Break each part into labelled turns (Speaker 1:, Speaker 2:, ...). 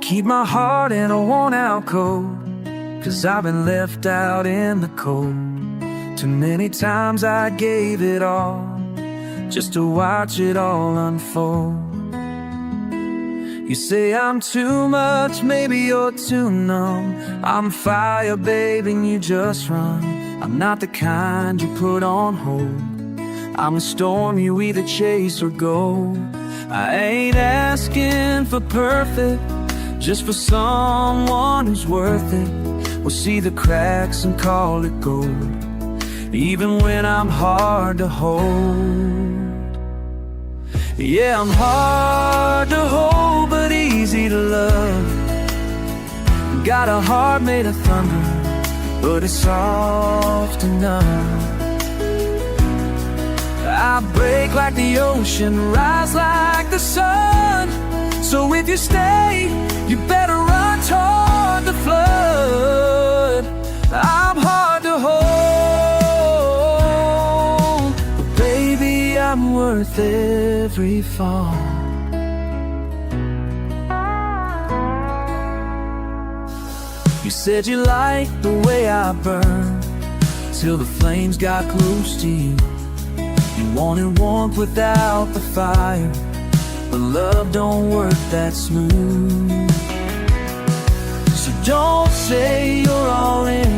Speaker 1: keep my heart in a worn-out coat, 'cause I've been left out in the cold. Too many times I gave it all, just to watch it all unfold. You say I'm too much, maybe you're too numb. I'm fire, babe, and you just run. I'm not the kind you put on hold. I'm a storm you either chase or go. I ain't asking for perfect, just for someone who's worth it. We'll see the cracks and call it gold, even when I'm hard to hold. Yeah, I'm hard to hold, but easy to love. Got a heart made of thunder, but it's soft enough. I break like the ocean, rise like the sun. So if you stay, you better run toward the flood. I'm hard to hold, but baby, I'm worth every fall. You said you liked the way I burned, till the flames got close to you. You wanted warmth without the fire, but love don't work that smooth. So don't say you're all in,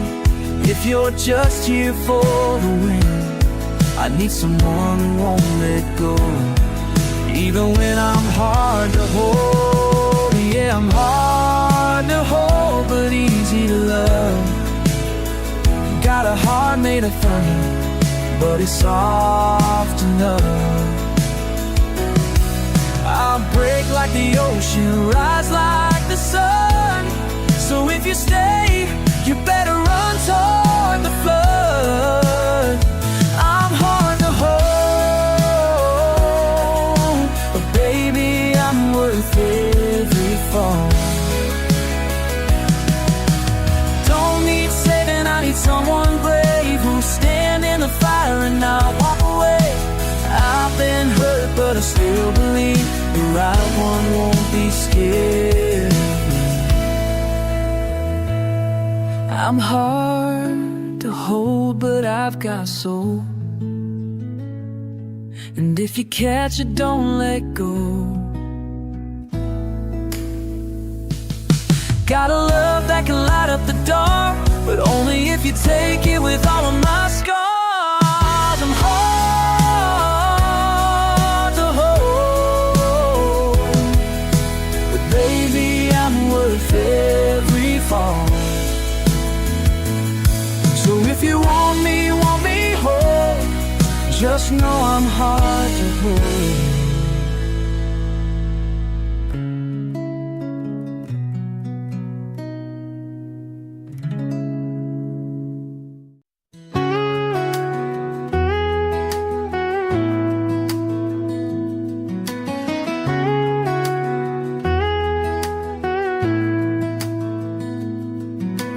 Speaker 1: if you're just here for the win. I need someone who won't let go, even when I'm hard to hold. Yeah, I'm hard to hold, but easy to love. Got a heart made of thunder, but it's soft enough. I'll break like the ocean, rise like the sun. So if you stay, you better run toward the flood. I'm hard to hold, but baby, I'm worth every fall. Don't need saving, I need someone brave who'll stand in the fire and not walk away. I've been hurt, but I still believe the right one won't be scared of me. I'm hard to hold, but I've got soul. And if you catch it, don't let go. Got a love that can light up the dark, but only if you take it with all of my scars. I'm hard to hold, but baby, I'm worth every fall. So if you want me whole, just know I'm hard to hold.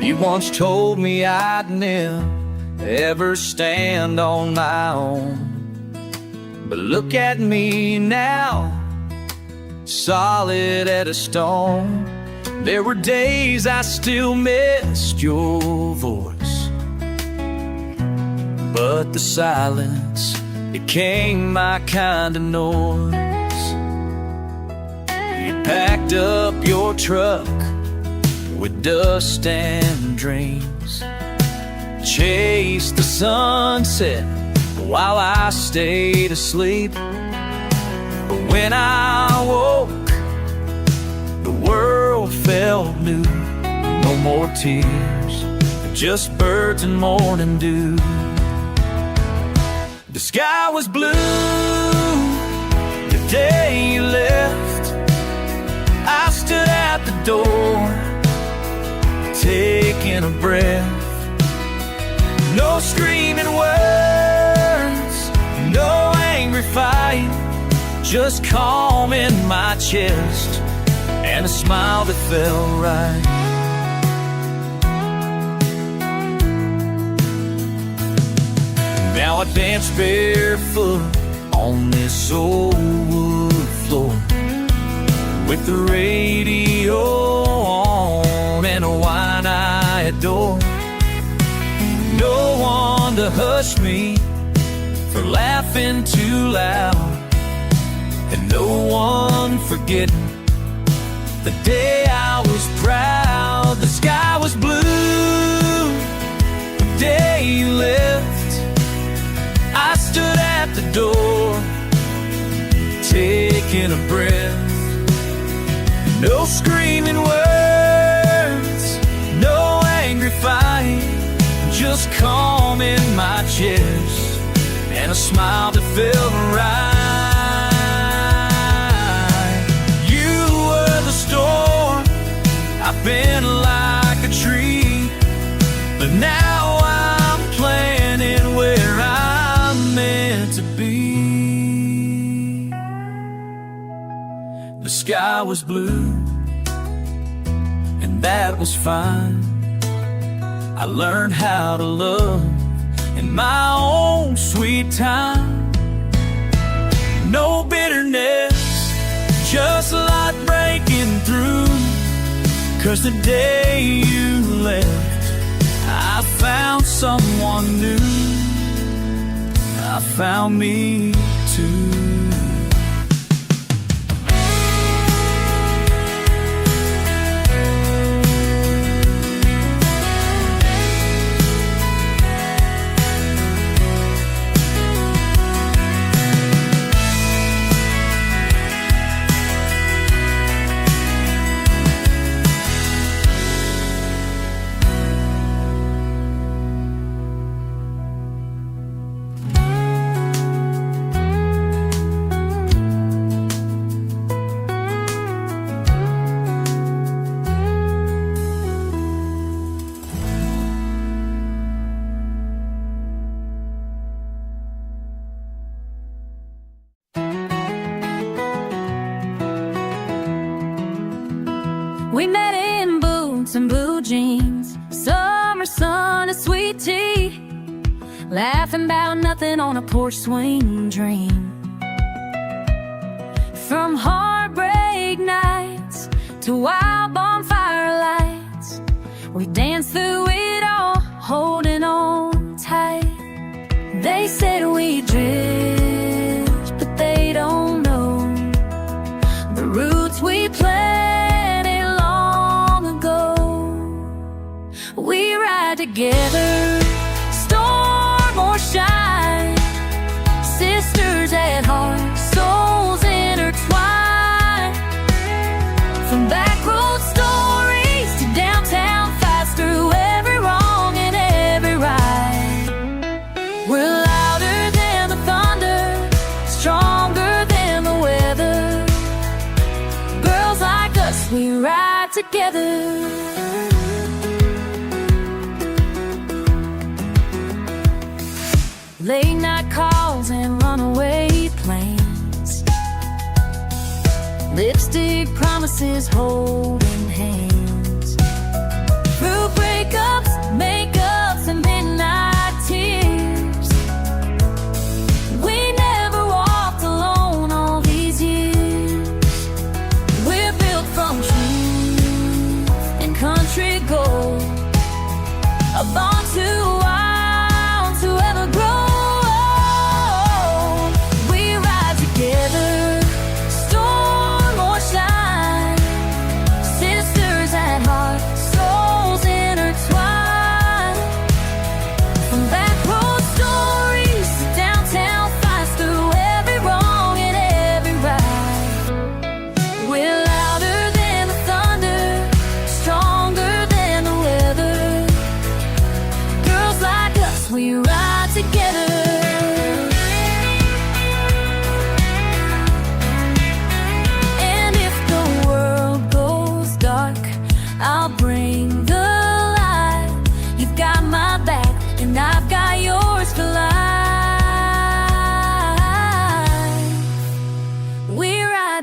Speaker 1: You once told me I'd never ever stand on my own, but look at me now, solid as a stone. There were days I still missed your voice, but the silence became my kind of noise. You packed up your truck with dust and dreams, chased the sunset while I stayed asleep. But when I woke, the world felt new. No more tears, just birds and morning dew. The sky was blue the day you left. I stood at the door, taking a breath. No screaming words, no angry fight, just calm in my chest and a smile that felt right. Now I dance barefoot on this old wood floor, with the radio door. No one to hush me for laughing too loud, and no one forgetting the day I was proud. The sky was blue the day you left. I stood at the door, taking a breath. No screaming words, no angry fight, just calm in my chest and a smile that felt right. You were the storm, I've been like a tree, but now I'm planting where I'm meant to be. The sky was blue, and that was fine. I learned how to love in my own sweet time. No bitterness, just light breaking through. 'Cause the day you left, I found someone new. I found me too.
Speaker 2: We met in boots and blue jeans, summer sun and sweet tea, laughing about nothing on a porch swing dream. From heartbreak nights to wild bonfire lights, we danced through it all, holding on tight. They said we drift, but they don't know the roots we planted long ago. We ride together, storm or shine, sisters at heart, souls intertwined. From backroads stories to downtown fights, through every wrong and every right. We're louder than the thunder, stronger than the weather. Girls like us, we ride together. Late night calls and runaway planes, lipstick promises holding hands. Through breakups, makeups, and midnight tears, we never walked alone all these years. We're built from truth and country gold, a bond too wild to ever grow.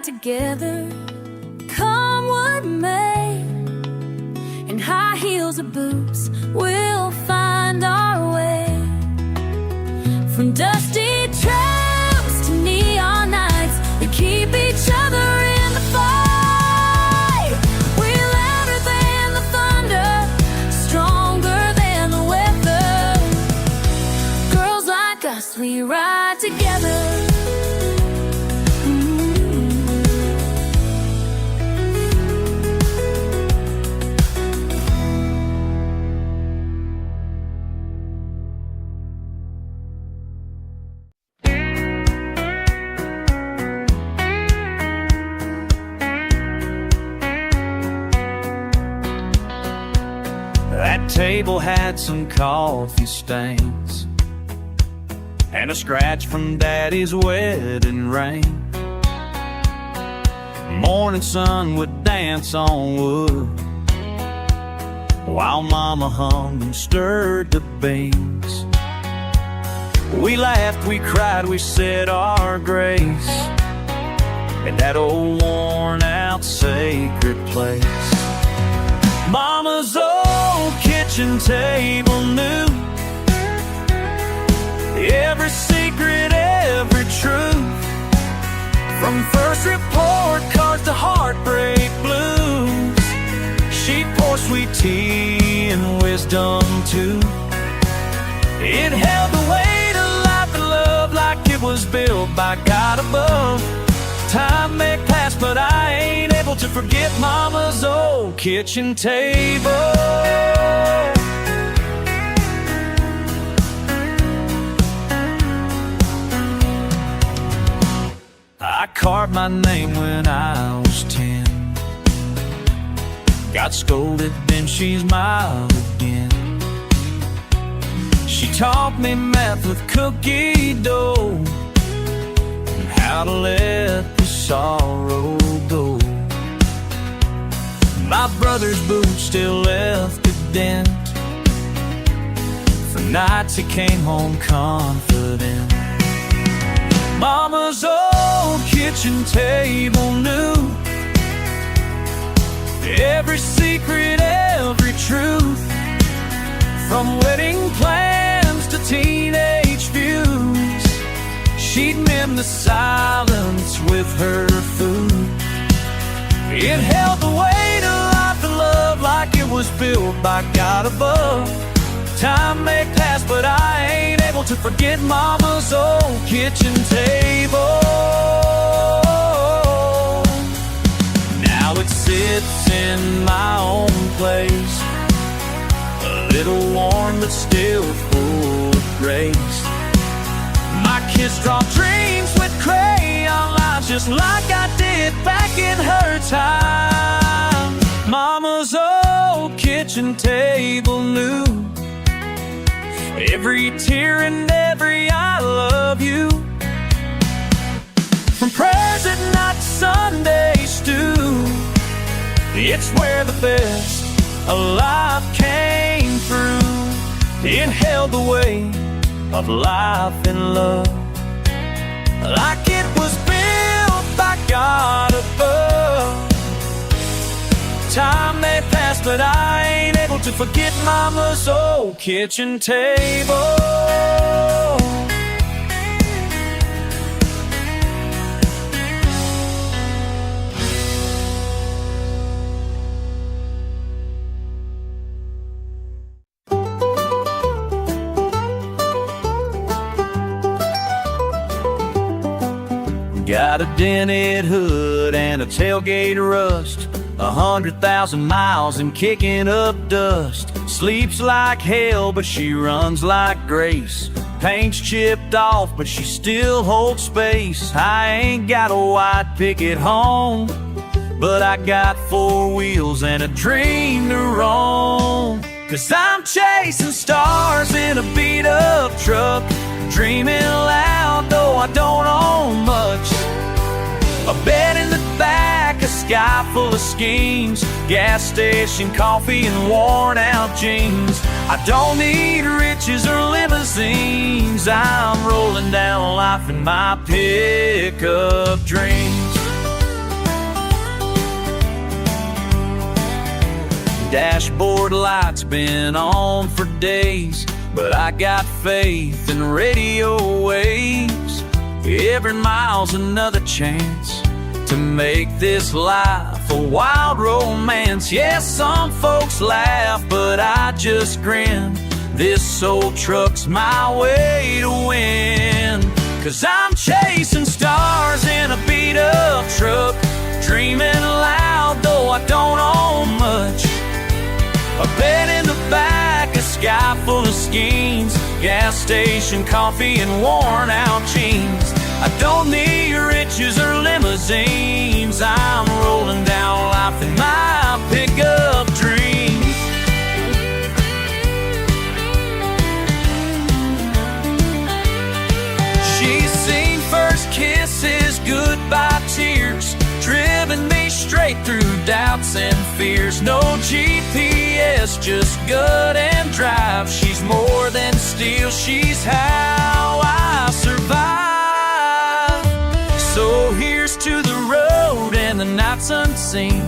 Speaker 2: Together, come what may, in high heels or boots, we'll find our way. From dusty trails to neon nights, we keep each other in the fight. We're louder than the thunder, strong
Speaker 1: table had some coffee stains and a scratch from Daddy's wedding ring. Morning sun would dance on wood while Mama hummed and stirred the beans. We laughed, we cried, we said our grace in that old worn-out sacred place. Mama's old kitchen table knew every secret, every truth, from first report cards to heartbreak blues. She'd pour sweet tea and wisdom too. It held the weight of life and love like it was built by God above. Time may pass, but I ain't able to forget Mama's old kitchen table. I carved my name when I was 10. Got scolded, then she smiled again. She taught me math with cookie dough and how to let the sorrow go. My brother's boots still left a dent for nights he came home confident. Mama's old kitchen table knew every secret, every truth, from wedding plans to teenage views. She'd mend the silence with her food. It held the weight of life and love like it was built by God above. Time may pass, but I ain't able to forget Mama's old kitchen table. Now it sits in my own place, a little worn but still full of grace. My kids draw dreams with crayon lines just like I did back in her time. Mama's old kitchen table knew every tear and every I love you, from prayers at night to Sunday stew. It's where the best of life came through. It held the weight of life and love like it was built by God above. Time may pass, but I ain't able to forget Mama's old kitchen table. Got a dented hood and a tailgate rust, 100,000 miles and kicking up dust. Sleeps like hell, but she runs like grace. Paint's chipped off, but she still holds space. I ain't got a white picket home, but I got 4 wheels and a dream to roam. 'Cause I'm chasing stars in a beat-up truck, dreaming loud though I don't own much. A bed in the back, a sky full of schemes, gas station coffee and worn out jeans. I don't need riches or limousines, I'm rolling down life in my pickup dreams. Dashboard lights been on for days, but I got faith in radio waves. Every mile's another chance to make this life a wild romance. Yes, some folks laugh, but I just grin. This old truck's my way to win. 'Cause I'm chasing stars in a beat-up truck, dreaming loud though I don't own much. A bed in the back, a sky full of schemes, gas station coffee and worn out jeans. I don't need riches or limousines, I'm rolling down life in my pickup dreams. There's no GPS, just gut and drive. She's more than steel, she's how I survive. So here's to the road and the nights unseen,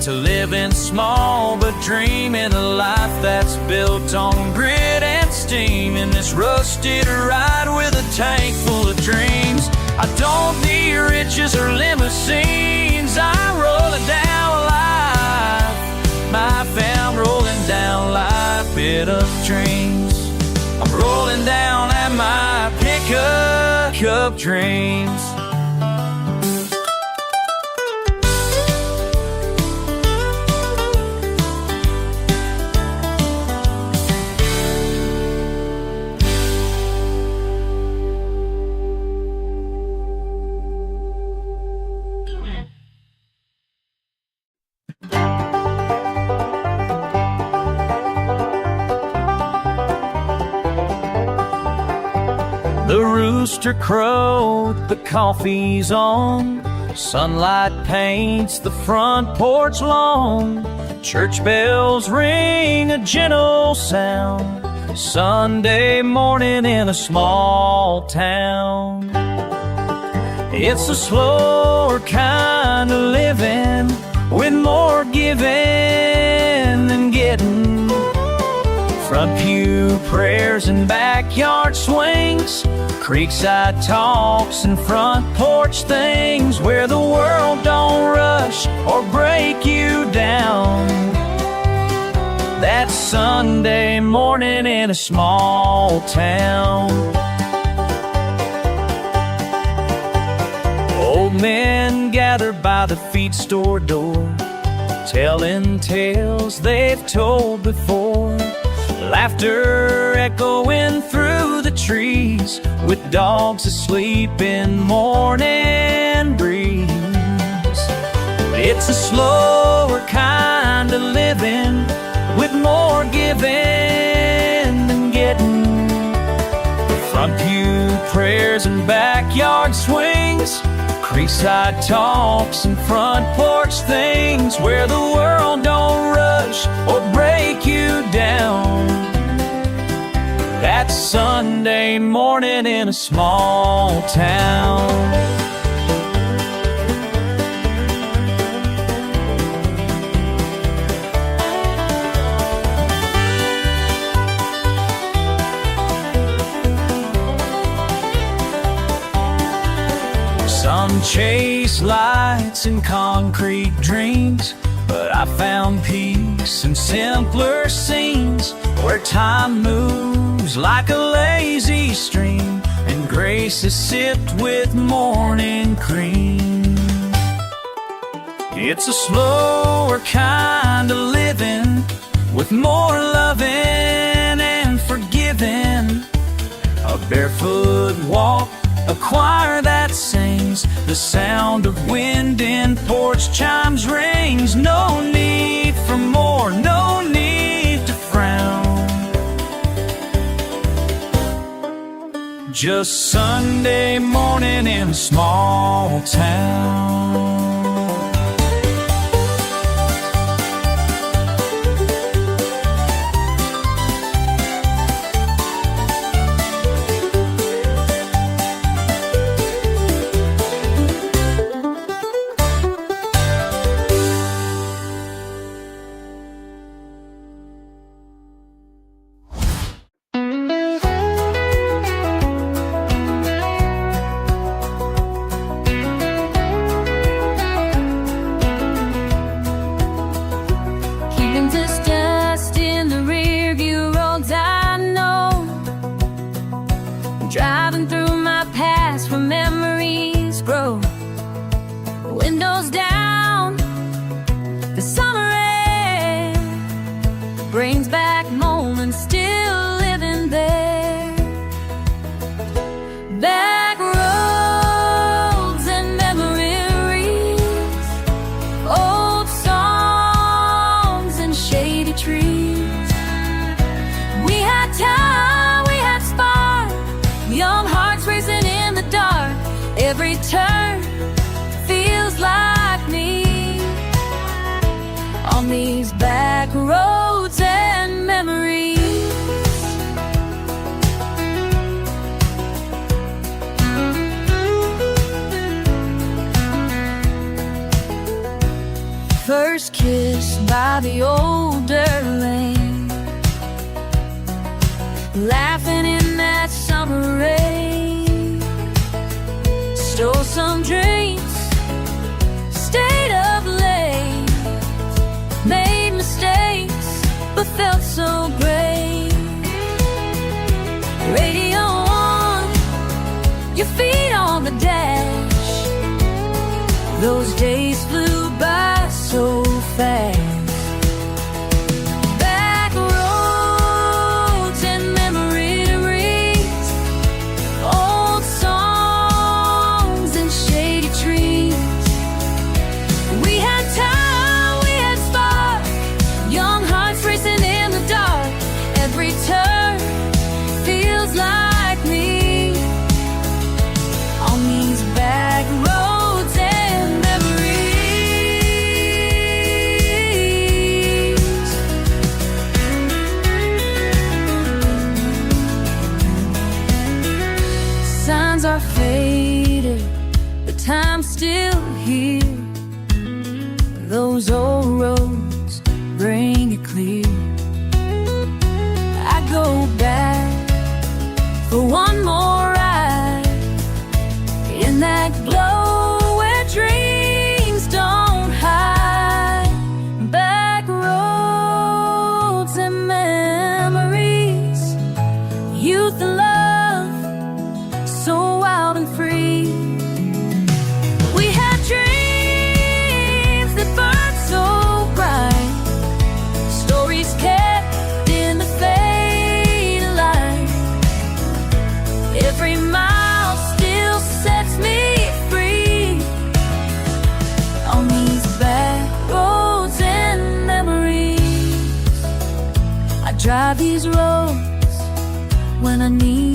Speaker 1: to living small but dreaming a life that's built on grit and steam. In this rusted ride with a tank full of dreams, I don't need riches or limousines. I'm rolling down life, my fam rolling down life, bit of dreams. I'm rolling down at my pickup dreams. The rooster crowed, the coffee's on, sunlight paints the front porch lawn. Church bells ring a gentle sound, Sunday morning in a small town. It's a slower kind of living, with more giving than getting. Front pew prayers and backyard swings, creekside talks and front porch things, where the world don't rush or break you down. That Sunday morning in a small town. Old men gather by the feed store door, telling tales they've told before. Laughter echoing through the trees, with dogs asleep in morning breeze. It's a slower kind of living, with more giving than getting. Front pew prayers and backyard swings, creekside talks and front porch things, where the world don't rush or break you down. That Sunday morning in a small town. Some chase lights and concrete dreams, but I found peace in simpler scenes, where time moves like a lazy stream, and grace is sipped with morning cream. It's a slower kind of living, with more loving and forgiving. A barefoot walk, a choir that sings, the sound of wind in porch chimes rings. No need for more, no need to frown. Just Sunday morning in a small town.
Speaker 2: Driving through my past where memories grow. Windows down, the summer air brings back moments still living there. Backroads and memories, old songs and shady trees. We had time, we had spark, young hearts racing in the dark. Every turn feels like me on these first kiss by the older lane, laughing in that summer rain. Stole some drinks, stayed up late, made mistakes, but felt so great. Radio on, your feet on the dash. Those days flew by so fast. Backroads and memories, old songs and shady trees. We had time, we had spark, young hearts racing in the dark. Every turn feels like me on these back roads and memories. Signs are faded, but time's still here. Those old roads bring it clear. I go back for one more ride in that glow where dreams don't hide. Back roads and memories, youth and love, so wild and free. We had dreams that burned so bright, stories kept in the fade of light. Every mile still sets me free on these back roads and memories. I drive these roads when I need